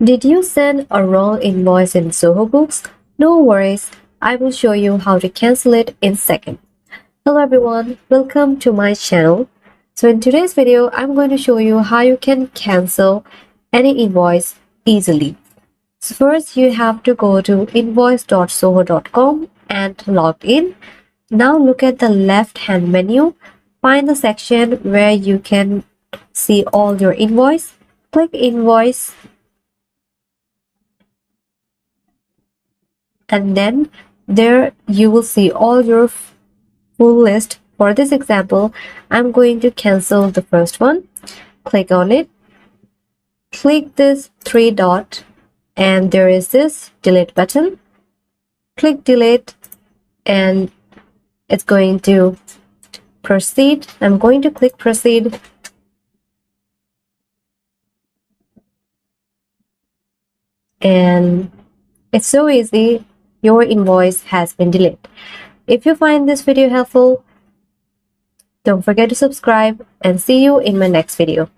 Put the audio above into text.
Did you send a wrong invoice in Zoho Books? No worries, I will show you how to cancel it in seconds. Hello everyone, welcome to my channel. So in today's video, I'm going to show you how you can cancel any invoice easily. So first you have to go to invoice.zoho.com and log in. Now look at the left hand menu, find the section where you can see all your invoice. Click invoice and then there you will see all your full list. For this example, I'm going to cancel the first one. Click on it, click this three dot and there is this delete button. Click delete and it's going to proceed. I'm going to click proceed. And it's so easy. Your invoice has been deleted. If you find this video helpful, don't forget to subscribe and see you in my next video.